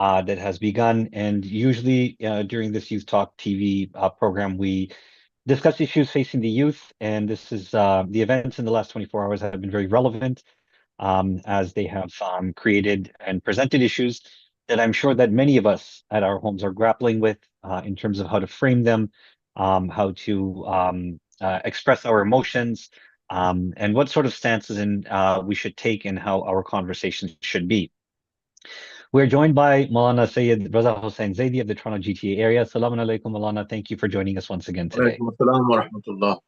that has begun. And usually during this Youth Talk TV program, we discuss issues facing the youth. And this is the events in the last 24 hours have been very relevant as they have created and presented issues that I'm sure that many of us at our homes are grappling with in terms of how to frame them, how to express our emotions, and what sort of stances we should take and how our conversations should be. We're joined by Maulana Syed Raza Hussain Zaidi of the Toronto GTA area. Assalamu alaikum, Maulana. Thank you for joining us once again today. Walaikum assalam wa rahmatullah.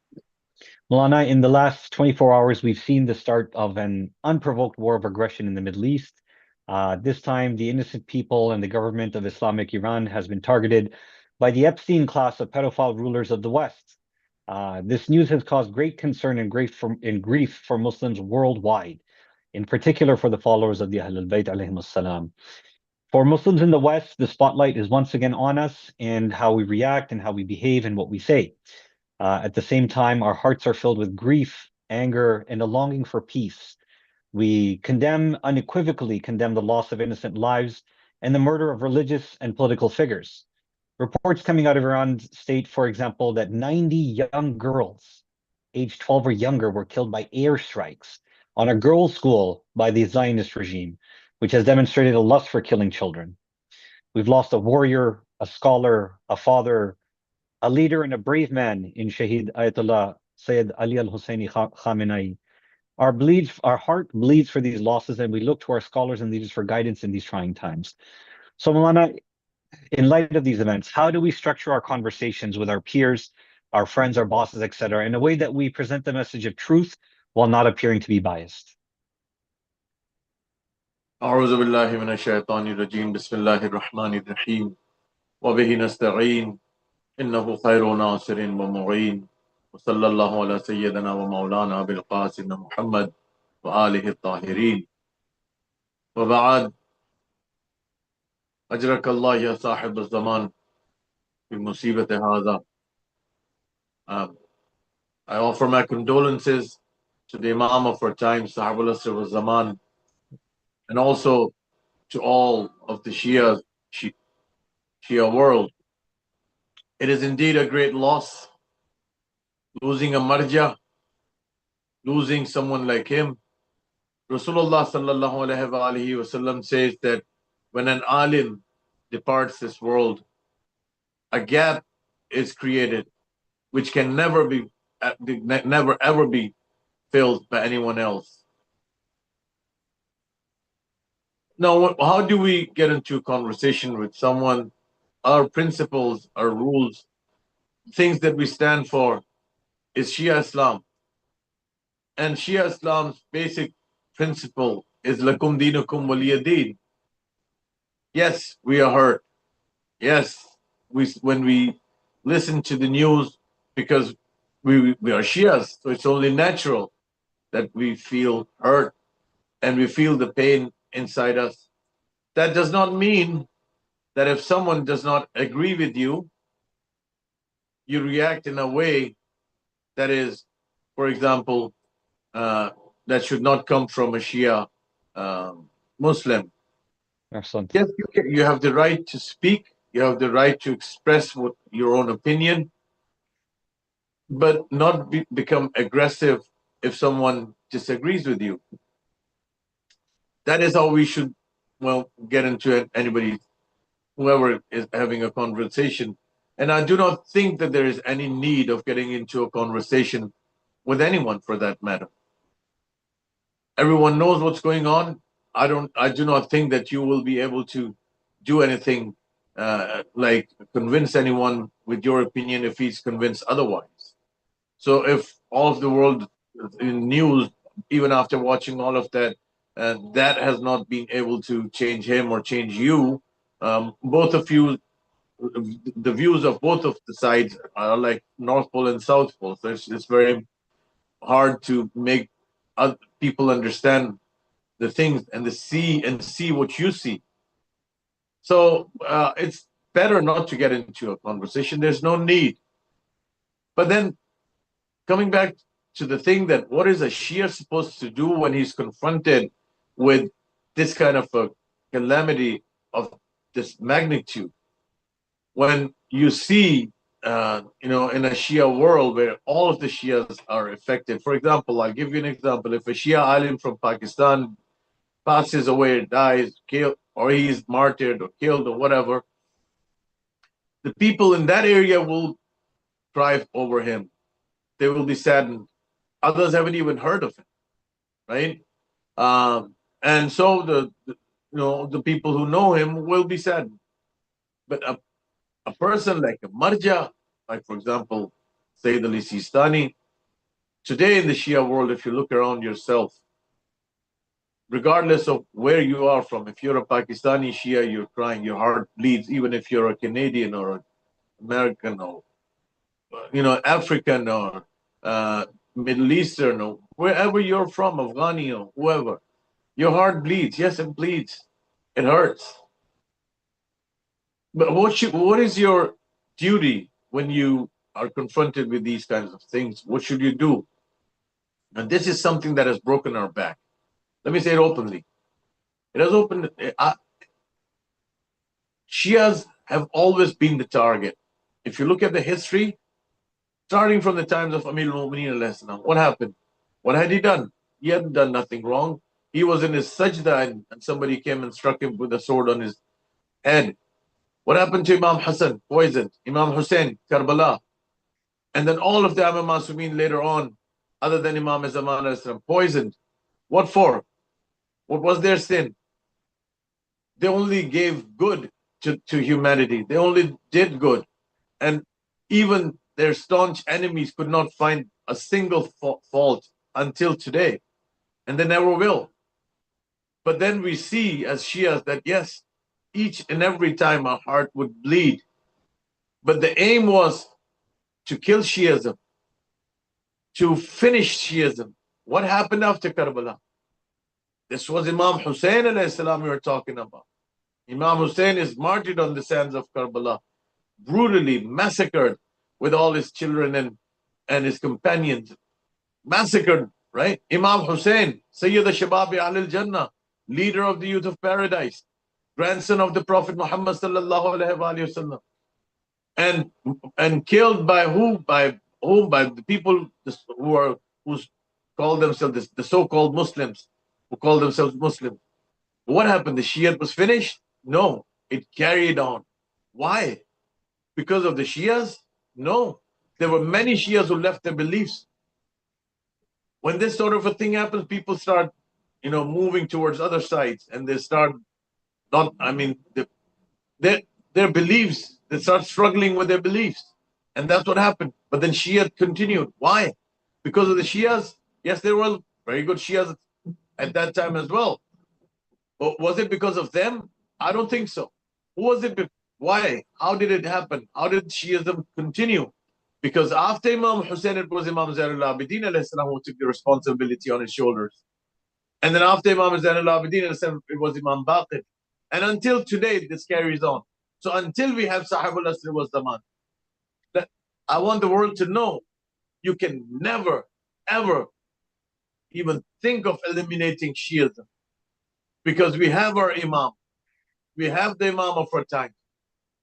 Maulana, in the last 24 hours, we've seen the start of an unprovoked war of aggression in the Middle East. This time, the innocent people and the government of Islamic Iran has been targeted by the Epstein class of pedophile rulers of the West. This news has caused great concern and grief for Muslims worldwide, in particular for the followers of the Ahlul Bayt alayhim salam. For Muslims in the West, the spotlight is once again on us and how we react and how we behave and what we say. At the same time, our hearts are filled with grief, anger, and a longing for peace. We unequivocally condemn the loss of innocent lives and the murder of religious and political figures. Reports coming out of Iran state, for example, that 90 young girls, aged 12 or younger, were killed by airstrikes on a girls' school by the Zionist regime, which has demonstrated a lust for killing children. We've lost a warrior, a scholar, a father, a leader, and a brave man in Shaheed Ayatollah Syed Ali al-Husseini Khamenei. Our heart bleeds for these losses, and we look to our scholars and leaders for guidance in these trying times. So, Maulana, in light of these events, how do we structure our conversations with our peers, our friends, our bosses, etc., in a way that we present the message of truth while not appearing to be biased? أعوذ بالله من الشيطان الرجيم بسم الله الرحمن الرحيم وبه نستعين إنه خير ناصر ومعين وصلى الله على سيدنا ومولانا بالقاسم محمد وآله الطاهرين وبعد أجرك الله يا صاحب الزمان في مصيبة هذا. I offer my condolences to the Imam of our time, Sahib al-Asr wal-Zaman, and also to all of the Shia world. It is indeed a great loss, losing a marja, losing someone like him. Rasulullah sallallahu alaihi wasallam says that when an alim departs this world, a gap is created which can never ever be filled by anyone else. Now, how do we get into a conversation with someone? Our principles, our rules, things that we stand for is Shia Islam. And Shia Islam's basic principle is Lakum Dinukum Waliya Deen. Yes, we are hurt. Yes, when we listen to the news, because we are Shias, so it's only natural that we feel hurt and we feel the pain inside us. That does not mean that if someone does not agree with you, you react in a way that is, for example, that should not come from a Shia Muslim. Excellent. Yes, you have the right to speak, you have the right to express your own opinion, but not become aggressive if someone disagrees with you. That is how we should, get into anybody, whoever is having a conversation. And I do not think that there is any need of getting into a conversation with anyone for that matter. Everyone knows what's going on. I do not think that you will be able to do anything like convince anyone with your opinion if he's convinced otherwise. So if all of the world in news, even after watching all of that, that has not been able to change him or change you, both of you, the views of both of the sides are like North Pole and South Pole. So it's very hard to make other people understand the things and see what you see. So it's better not to get into a conversation. There's no need. But then coming back to the thing that what is a Shia supposed to do when he's confronted with this kind of a calamity of this magnitude. When you see, in a Shia world where all of the Shias are affected. For example, I'll give you an example. If a Shia alim from Pakistan passes away, dies, killed, or he's martyred or killed or whatever, the people in that area will cry over him. They will be saddened. Others haven't even heard of him, right? And so the people who know him will be saddened. But a person like a marja, like for example, Sayyid Ali Sistani, today in the Shia world, if you look around yourself, regardless of where you are from, if you're a Pakistani Shia, you're crying, your heart bleeds, even if you're a Canadian or an American or African or Middle Eastern or wherever you're from, Afghani or whoever, your heart bleeds. Yes, it bleeds. It hurts. But what is your duty when you are confronted with these kinds of things? What should you do? And this is something that has broken our back. Let me say it openly. It has opened. Shias have always been the target. If you look at the history, starting from the times of Amir al-Mu'mineen, what happened? What had he done? He hadn't done nothing wrong. He was in his sajda and somebody came and struck him with a sword on his head. What happened to Imam Hassan? Poisoned. Imam Hussain, Karbala. And then all of the Imam Masumeen later on, other than Imam Zaman, poisoned. What for? What was their sin? They only gave good to humanity. They only did good. And even their staunch enemies could not find a single fault until today. And they never will. But then we see as Shias that yes, each and every time our heart would bleed. But the aim was to kill Shiism, to finish Shiism. What happened after Karbala? This was Imam Hussain alayhi salam we were talking about. Imam Hussain is martyred on the sands of Karbala, brutally massacred with all his children and his companions. Massacred, right? Imam Hussain, Sayyid al-Shababi al-Jannah, leader of the youth of paradise, grandson of the Prophet Muhammad sallallahu alaihi wasallam, and killed by who? By whom? By the people who call themselves the so-called Muslims, who call themselves Muslims. What happened? The Shia was finished? No, it carried on. Why? Because of the Shias? No, there were many Shias who left their beliefs. When this sort of a thing happens, people start, moving towards other sides, and they start their beliefs. They start struggling with their beliefs, and that's what happened. But then Shia continued. Why? Because of the Shias? Yes, there were very good Shias at that time as well. But was it because of them? I don't think so. Who was it? Why? How did it happen? How did Shiism continue? Because after Imam Hussain, it was Imam Zain al-Abidin who took the responsibility on his shoulders. And then after Imam Zain al-Abidin, it was Imam Baqir. And until today, this carries on. So until we have Sahib al-Asr wa Zaman, I want the world to know you can never, ever even think of eliminating Shiism. Because we have our Imam. We have the Imam of our time.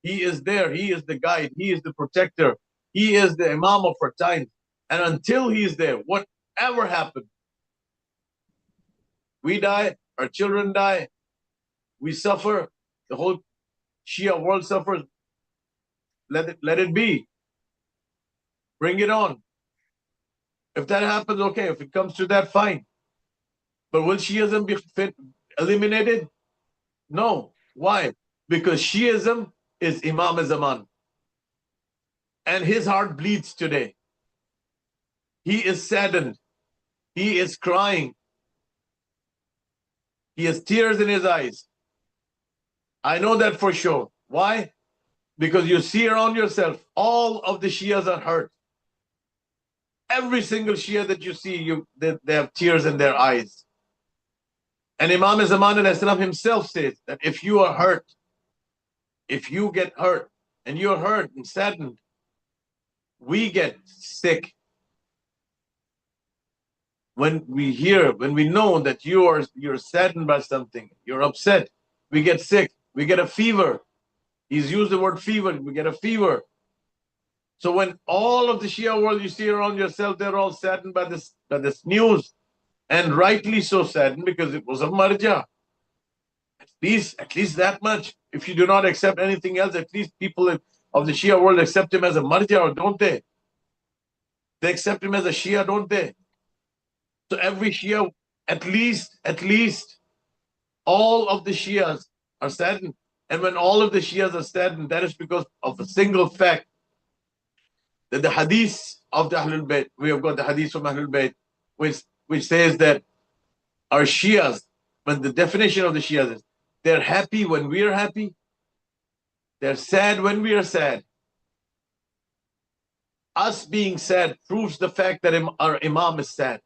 He is there. He is the guide. He is the protector. He is the Imam of our time. And until he is there, whatever happens, we die, our children die, we suffer, the whole Shia world suffers. Let it be. Bring it on. If that happens, okay. If it comes to that, fine. But will Shiism be eliminated? No. Why? Because Shiism is Imam Zaman. And his heart bleeds today. He is saddened. He is crying. He has tears in his eyes. I know that for sure. Why? Because you see around yourself, all of the Shias are hurt. Every single Shia that you see, they have tears in their eyes. And Imam Zaman himself says that if you are hurt, if you get hurt, and you're hurt and saddened, we get sick. When we know that you're saddened by something, you're upset, we get sick. We get a fever. He's used the word fever. We get a fever. So when all of the Shia world you see around yourself, they're all saddened by this news, and rightly so saddened, because it was a marja. At least that much. If you do not accept anything else, at least people of the Shia world accept him as a marja, or don't they? They accept him as a Shia, don't they? So every Shia, at least all of the Shias are saddened. And when all of the Shias are saddened, that is because of a single fact, that the hadith of the Ahlul Bayt, we have got the hadith from Ahlul Bayt, which says that our Shias, when the definition of the Shias is, they're happy when we are happy, they're sad when we are sad. Us being sad proves the fact that our Imam is sad,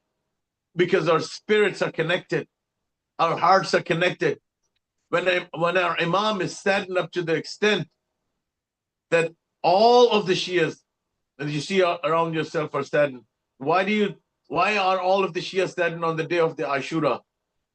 because our spirits are connected, our hearts are connected. When our Imam is saddened up to the extent that all of the Shias that you see around yourself are saddened. Why are all of the Shias saddened on the day of the Ashura?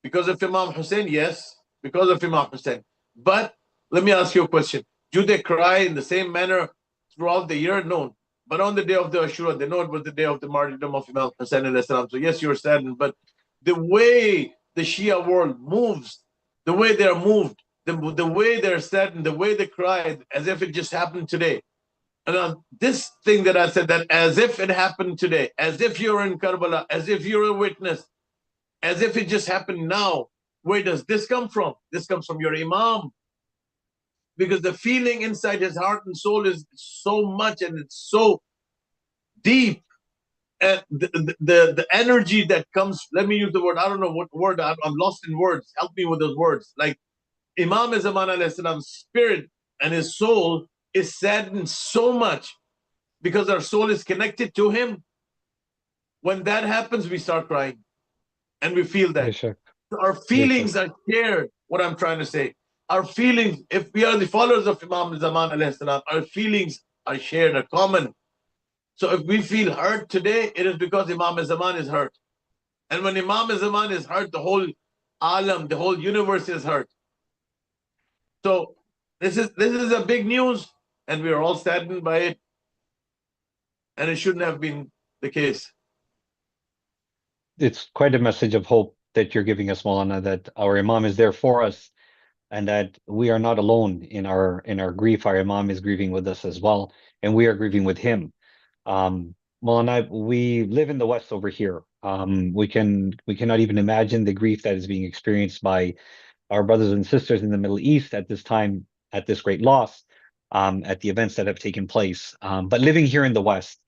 Because of Imam Hussain? Yes, because of Imam Hussain. But let me ask you a question. Do they cry in the same manner throughout the year? No. But on the day of the Ashura, they know it was the day of the martyrdom of Imam Hussain. So yes, you're saddened. But the way the Shia world moves, the way they're moved, the way they're saddened, the way they cry, as if it just happened today. And this thing that I said, that as if it happened today, as if you're in Karbala, as if you're a witness, as if it just happened now. Where does this come from? This comes from your Imam. Because the feeling inside his heart and soul is so much, and it's so deep. And the energy that comes, let me use the word, I don't know what word, I'm lost in words. Help me with those words. Like Imam Zaman alayhi salam's spirit and his soul is saddened so much because our soul is connected to him. When that happens, we start crying, and we feel that. Sure. Our feelings are shared, what I'm trying to say. Our feelings, if we are the followers of Imam Zaman alayhi salam, our feelings are shared, are common. So if we feel hurt today, it is because Imam Zaman is hurt. And when Imam Zaman is hurt, the whole alam, the whole universe is hurt. So this is a big news, and we are all saddened by it. And it shouldn't have been the case. It's quite a message of hope that you're giving us, Maulana, that our Imam is there for us, and that we are not alone in our grief. Our Imam is grieving with us as well, and we are grieving with him. Maulana, we live in the West over here. We cannot even imagine the grief that is being experienced by our brothers and sisters in the Middle East at this time, at this great loss, at the events that have taken place. But living here in the West,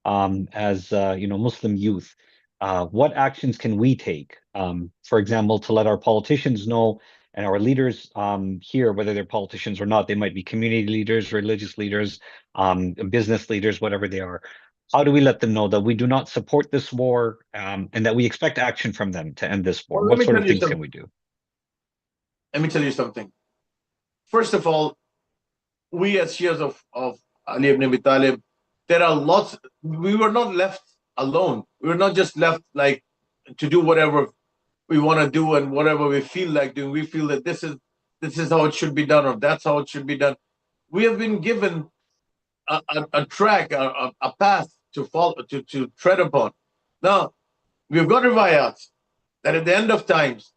as Muslim youth, what actions can we take, for example, to let our politicians know, and our leaders here, whether they're politicians or not, they might be community leaders, religious leaders, business leaders, whatever they are. How do we let them know that we do not support this war, and that we expect action from them to end this war? Well, what sort of things can we do? Let me tell you something. First of all, we as Shias of Ali ibn Abi Talib, there are lots. We were not left alone. We were not just left like to do whatever we want to do and whatever we feel like doing. We feel that this is how it should be done, or that's how it should be done. We have been given a track, a path to follow, to tread upon. Now, we've got riwayats that at the end of times,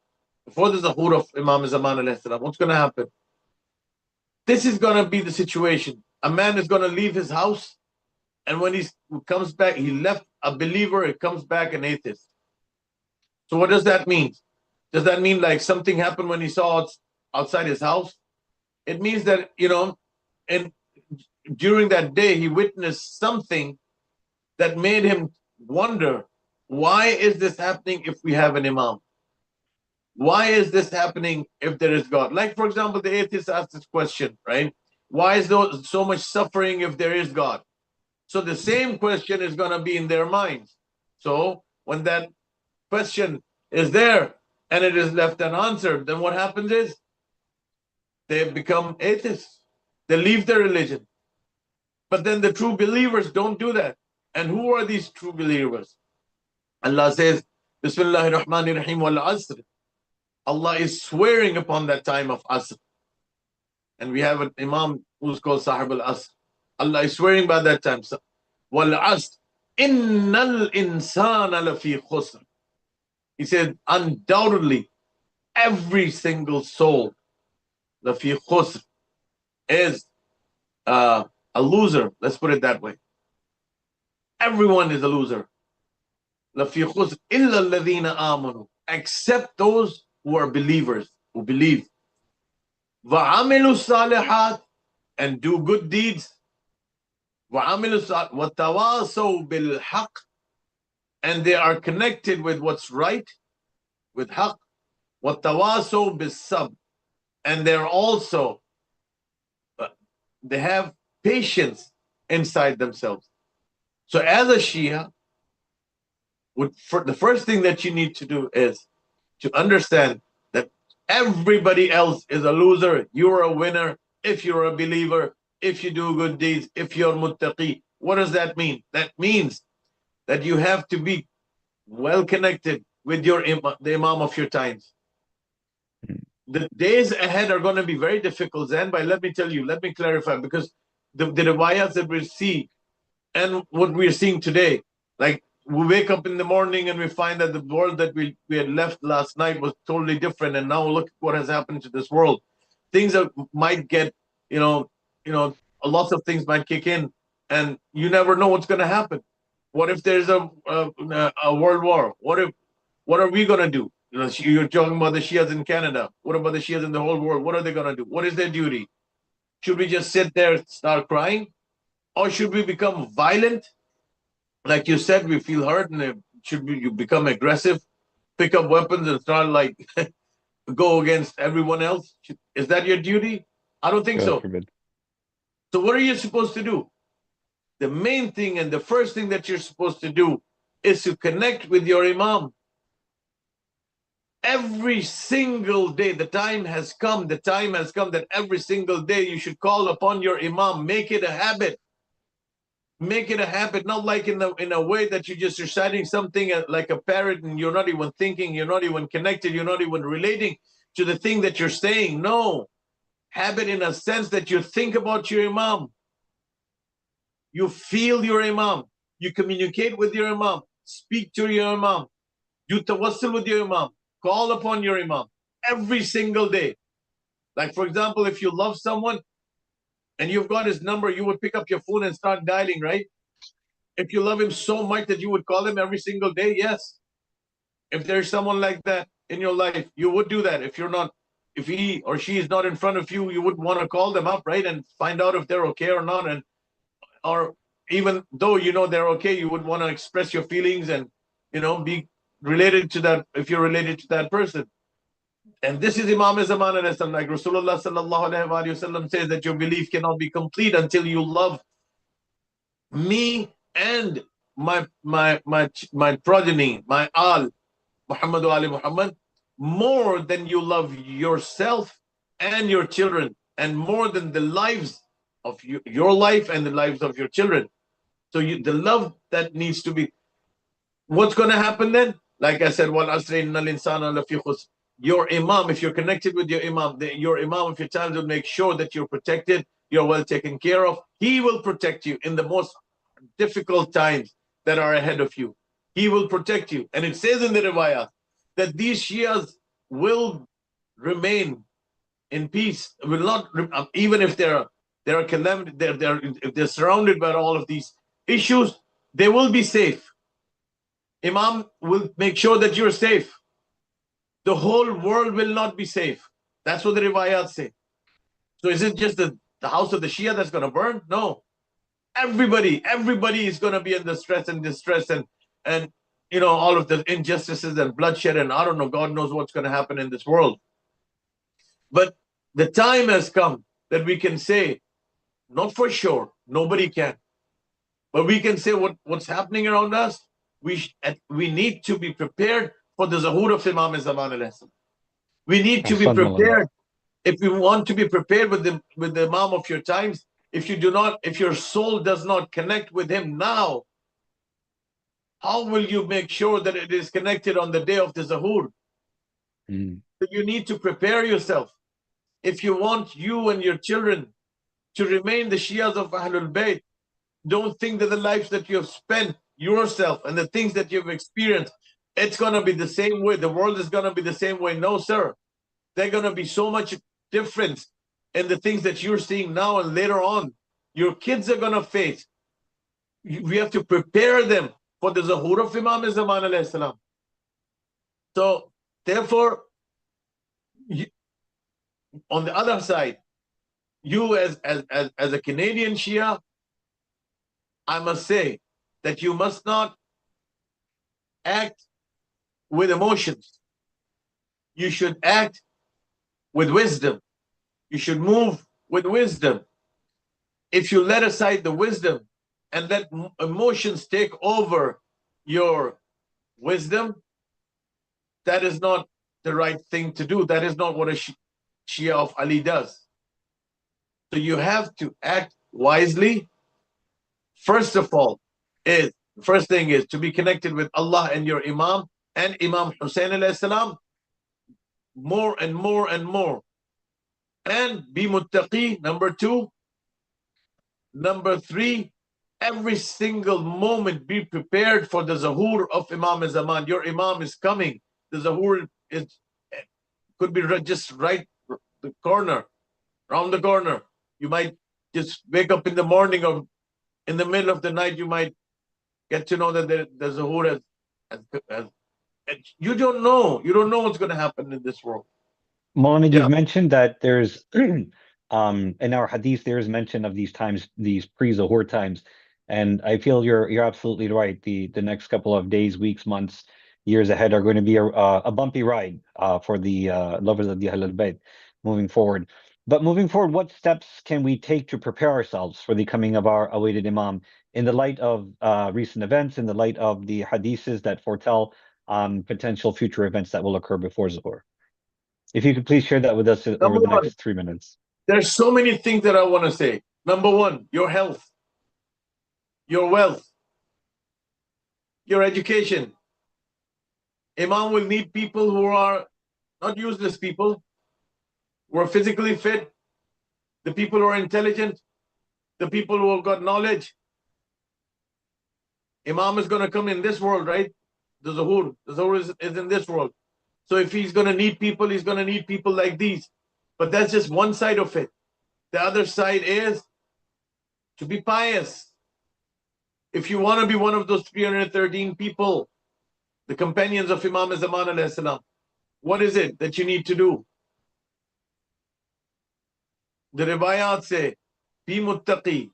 before the Zuhur of Imam Zaman alayhi salam, what's going to happen? This is going to be the situation. A man is going to leave his house, and when he comes back, he left a believer, he comes back an atheist. So what does that mean? Does that mean like something happened when he saw outside his house? It means that, and during that day, he witnessed something that made him wonder, why is this happening if we have an Imam? Why is this happening if there is God? Like, for example, the atheist asked this question, right? Why is there so much suffering if there is God? So the same question is going to be in their minds. So when that question is there and it is left unanswered, then what happens is they become atheists. They leave their religion. But then the true believers don't do that. And who are these true believers? Allah says, Bismillahir Rahmanir Rahim wal Asr. Allah is swearing upon that time of Asr. and we have an Imam who's called Sahib al-Asr. Allah is swearing by that time. Wal-Asr, innal insana lafi khusr. He said, undoubtedly, every single soul, lafi khusr, is a loser. Let's put it that way. Everyone is a loser. لَفِي خُسْرٍ إِلَّا الَّذِينَ آمَنُوا, except those who are believers, who believe. وَعَمِلُوا الصَّالِحَاتِ, and do good deeds. وَعَمِلُوا وَتَوَاصَوْا بِالْحَقِّ, and they are connected with what's right, with haqq. وَتَوَاصَوْا بِالصَّبْرِ, and they're also, they have patience inside themselves. So as a Shia, the first thing that you need to do is to understand that everybody else is a loser. You're a winner if you're a believer, if you do good deeds, if you're muttaqi. What does that mean? That means that you have to be well connected with the Imam of your times. The days ahead are going to be very difficult, Zain, but let me tell you, let me clarify, because the riwayats that we see and what we're seeing today, like, we wake up in the morning and we find that the world that we had left last night was totally different, and now look what has happened to this world. Things that might get, lots of things might kick in, and you never know what's going to happen. What if there's a world war? What are we going to do? You're talking about the Shias in Canada. What about the Shias in the whole world? What are they going to do? What is their duty? Should we just sit there and start crying? Or should we become violent? Like you said, we feel hurt, and you become aggressive, pick up weapons and start like go against everyone else? Is that your duty? I don't think so. So what are you supposed to do? The main thing and the first thing that you're supposed to do is to connect with your Imam. Every single day, the time has come that every single day you should call upon your Imam. Make it a habit. Make it a habit, not like in a way that you're just reciting something like a parrot, and you're not even thinking, you're not even connected, you're not even relating to the thing that you're saying. No. Habit in a sense that you think about your Imam. You feel your Imam. You communicate with your Imam. Speak to your Imam. Do tawassul with your Imam. Call upon your Imam every single day. Like, for example, if you love someone and you've got his number, you would pick up your phone and start dialing, right? If you love him so much that you would call him every single day, yes. If there's someone like that in your life, you would do that. If he or she is not in front of you, you would want to call them up, right? And find out if they're okay or not. Or even though you know they're okay, you would want to express your feelings and, be related to that, if you're related to that person. And this is Imam Zaman alayhi salam. Like Rasulullah sallallahu alayhi wa sallam says that your belief cannot be complete until you love me and my progeny, my al, Muhammad Ali Muhammad, more than you love yourself and your children, and more than the lives of your life and the lives of your children. So the love that needs to be. What's going to happen then? Like I said, wal asri innal insana lafi khusr. Your Imam, if you're connected with your Imam of your child will make sure that you're protected, you're well taken care of. He will protect you in the most difficult times that are ahead of you. He will protect you. And it says in the riwayah that these Shias will remain in peace, will not, even if they're calamity, if they're surrounded by all of these issues, they will be safe. Imam will make sure that you're safe. The whole world will not be safe. That's what the riwayat say. So is it just the house of the Shia that's going to burn? No. Everybody is going to be in distress and all of the injustices and bloodshed, and I don't know, God knows what's going to happen in this world. But the time has come that we can say, not for sure, nobody can, but we can say what's happening around us. We need to be prepared for the Zuhur of Imam Zaman alayhi salam. We need to be prepared. If you want to be prepared with the Imam of your times, if your soul does not connect with him now, how will you make sure that it is connected on the day of the Zuhur? So you need to prepare yourself. If you want you and your children to remain the Shias of Ahlul Bayt, don't think that the lives that you have spent yourself and the things that you've experienced, it's going to be the same way. The world is going to be the same way. No, sir. There's going to be so much difference in the things that you're seeing now and later on. Your kids are going to face. We have to prepare them for the Zuhur of Imam Zaman alayhi salam. So, therefore, on the other side, you as a Canadian Shia, I must say that you must not act with emotions. You should act with wisdom. You should move with wisdom. If you let aside the wisdom and let emotions take over your wisdom, that is not the right thing to do. That is not what a Shia of Ali does. So you have to act wisely. First of all, first thing is to be connected with Allah and your Imam and Imam Hussain alayhi salam more and more and more. And be muttaqi, number 2. Number 3, every single moment be prepared for the Zuhur of Imam Zaman. Your Imam is coming. The Zuhur could be just right the corner, around the corner. You might just wake up in the morning or in the middle of the night, you might get to know that the Zuhur has you don't know. You don't know what's going to happen in this world. Maulana, you've mentioned that there's in our hadith there is mention of these times, these pre-Zuhur times, and I feel you're absolutely right. The next couple of days, weeks, months, years ahead are going to be a bumpy ride for the lovers of the Ahlul Bayt moving forward. But moving forward, what steps can we take to prepare ourselves for the coming of our awaited Imam in the light of recent events, in the light of the hadiths that foretell potential future events that will occur before Zuhur? If you could please share that with us over the next 3 minutes. There's so many things that I want to say. Number 1, your health, your wealth, your education. Imam will need people who are not useless people, who are physically fit, the people who are intelligent, the people who have got knowledge. Imam is going to come in this world, right? The Zuhur is in this world. So if he's going to need people, he's going to need people like these. But that's just one side of it. The other side is to be pious. If you want to be one of those 313 people, the companions of Imam Zaman alayhi salam, what is it that you need to do? The riwayat say, be muttaqi,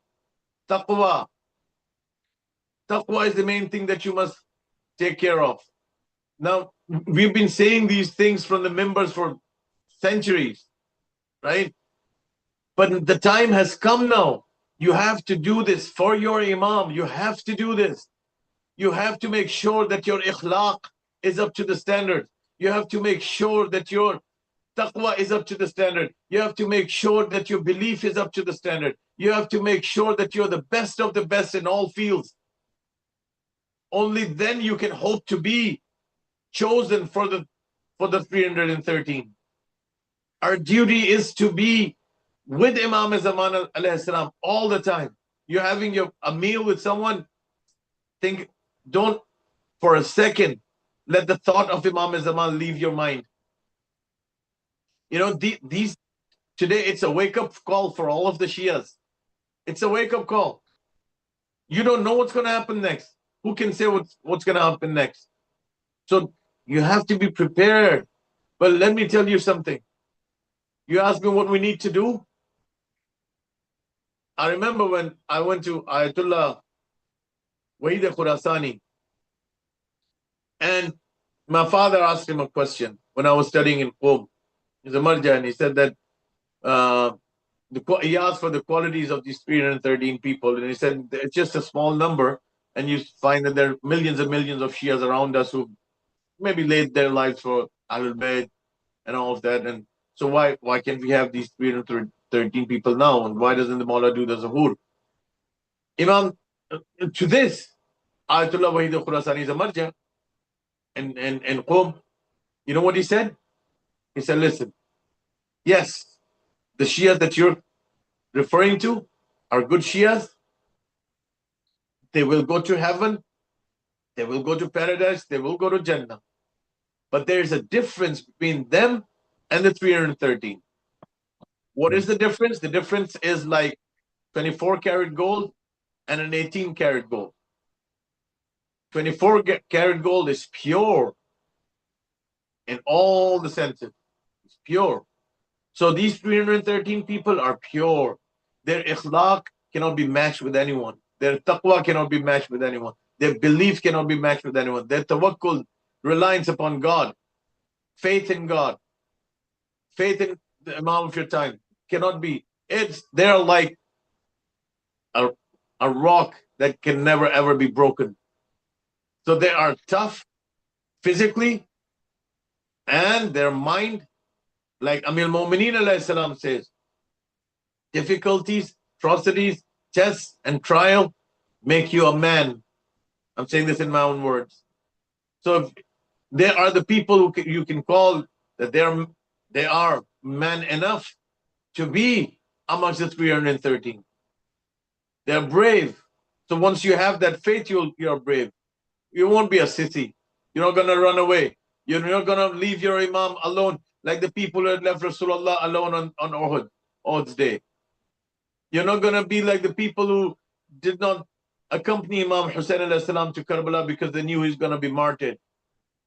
taqwa. Taqwa is the main thing that you must take care of. Now, we've been saying these things from the members for centuries, right? But the time has come now. You have to do this for your Imam. You have to do this. You have to make sure that your ikhlaq is up to the standard. You have to make sure that your taqwa is up to the standard. You have to make sure that your belief is up to the standard. You have to make sure that you're the best of the best in all fields. Only then you can hope to be chosen for the 313. Our duty is to be with Imam Zaman alayhi salam all the time. You're having a meal with someone, don't for a second let the thought of Imam Zaman leave your mind. You know, today it's a wake-up call for all of the Shias. It's a wake-up call. You don't know what's going to happen next. Who can say what's going to happen next? So you have to be prepared. But let me tell you something. You ask me what we need to do. I remember when I went to Ayatollah Wahid Khurasani, and my father asked him a question when I was studying in Qom. He's a marja, and he said that he asked for the qualities of these 313 people, and he said it's just a small number, and you find that there are millions and millions of Shias around us who maybe laid their lives for Ahlul Bayt and all of that. And so why can't we have these 313 people now? And why doesn't the Maulana do the Zuhur? Imam, to this, Ayatollah Wahid Khurasani is a marja in Qom. You know what he said? He said, listen, yes, the Shias that you're referring to are good Shias. They will go to heaven. They will go to paradise. They will go to Jannah. But there's a difference between them and the 313. What is the difference? The difference is like 24 karat gold and an 18 karat gold. 24 karat gold is pure in all the senses. It's pure. So these 313 people are pure. Their ikhlaq cannot be matched with anyone. Their taqwa cannot be matched with anyone. Their belief cannot be matched with anyone. Their tawakkul, reliance upon God, faith in God, faith in the Imam of your time cannot be. They're like a rock that can never ever be broken. So they are tough physically, and their mind, like Amir Mu'mineen alayhi salam says, difficulties, atrocities, tests, and trial make you a man. I'm saying this in my own words. So if they are the people who you can call that they are man enough to be amongst the 313. They're brave. So once you have that faith, you're brave. You won't be a sissy. You're not going to run away. You're not going to leave your Imam alone like the people who had left Rasulullah alone on Uhud's day. You're not going to be like the people who did not accompany Imam Hussain alayhi salam to Karbala because they knew he's going to be martyred.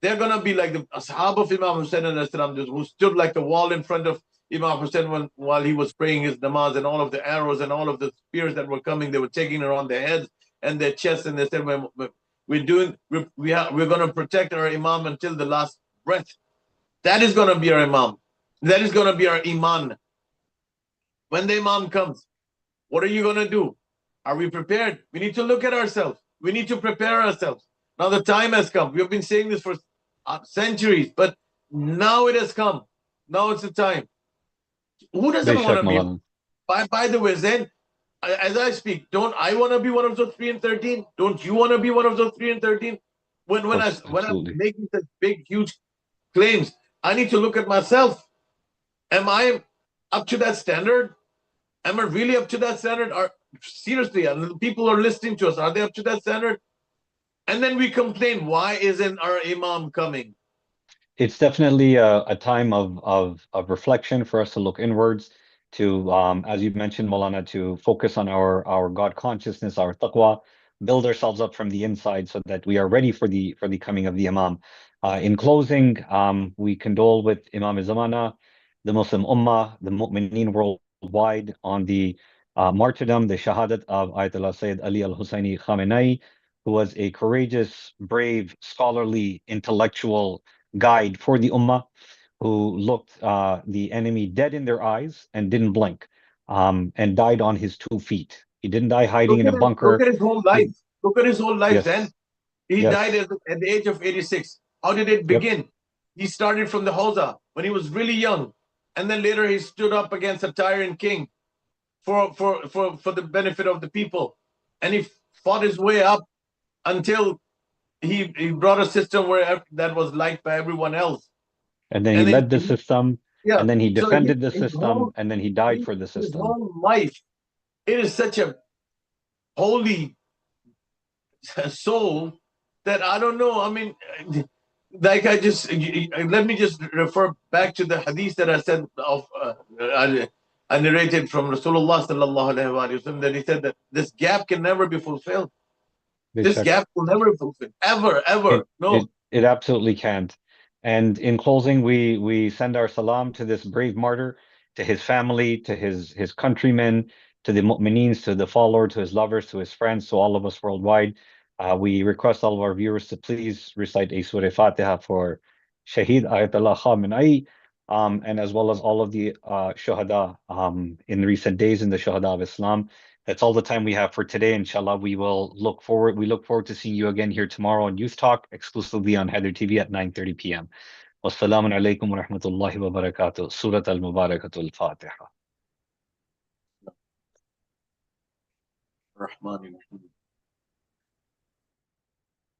They're going to be like the ashab of Imam Hussain alayhi salam, who stood like a wall in front of Imam Hussain while he was praying his namaz, and all of the arrows and all of the spears that were coming, they were taking around their heads and their chests, and they said, we're going to protect our Imam until the last breath. That is going to be our Imam. That is going to be our Iman. When the Imam comes, what are you going to do? Are we prepared? We need to look at ourselves. We need to prepare ourselves. Now the time has come. We've been saying this for centuries, but now it has come. Now it's the time. Who doesn't want to be? By the way, Zain, as I speak, don't I want to be one of those 3 and 13? Don't you want to be one of those 3 and 13? When I'm making such big, huge claims, I need to look at myself. Am I up to that standard? Am I really up to that standard? Seriously, people are listening to us. Are they up to that standard? And then we complain, why isn't our Imam coming? It's definitely a time of reflection for us to look inwards, to as you mentioned, Maulana, to focus on our God consciousness, our taqwa, build ourselves up from the inside so that we are ready for the coming of the Imam. In closing, we condole with Imam Zamana, the Muslim Ummah, the Mu'mineen worldwide on the martyrdom, the shahadat of Ayatollah Sayyid Ali al-Husseini Khamenei, who was a courageous, brave, scholarly, intellectual guide for the Ummah, who looked the enemy dead in their eyes and didn't blink, and died on his 2 feet. He didn't die hiding in a bunker. Look at his whole life. Look at his whole life, Yes. then. He died at the age of 86. How did it begin? Yep. He started from the Hawza when he was really young. And then later he stood up against a tyrant king for the benefit of the people. And he fought his way up until he brought a system where that was liked by everyone else. And then he led the system, and then he defended the system, and then he died for the system. His whole life, it is such a holy soul that I don't know. I mean, like let me just refer back to the hadith that I said I narrated from Rasulullah sallallahu alaihi wasallam, that he said that this gap can never be fulfilled. This gap will never be fulfilled, ever. It absolutely can't. And in closing, we send our salam to this brave martyr, to his family, to his countrymen, to the mu'mineens, to the follower, to his lovers, to his friends, to all of us worldwide. We request all of our viewers to please recite a Surah Fatiha for Shaheed Ayatollah Khamenei, and as well as all of the shuhada in recent days in the shuhada of Islam. That's all the time we have for today. Inshallah, we look forward to seeing you again here tomorrow on Youth Talk, exclusively on Hyder TV at 9:30 p.m. Wassalamu alaikum wa rahmatullahi wa barakatuh. Surat al-Mubarakatul Fatiha.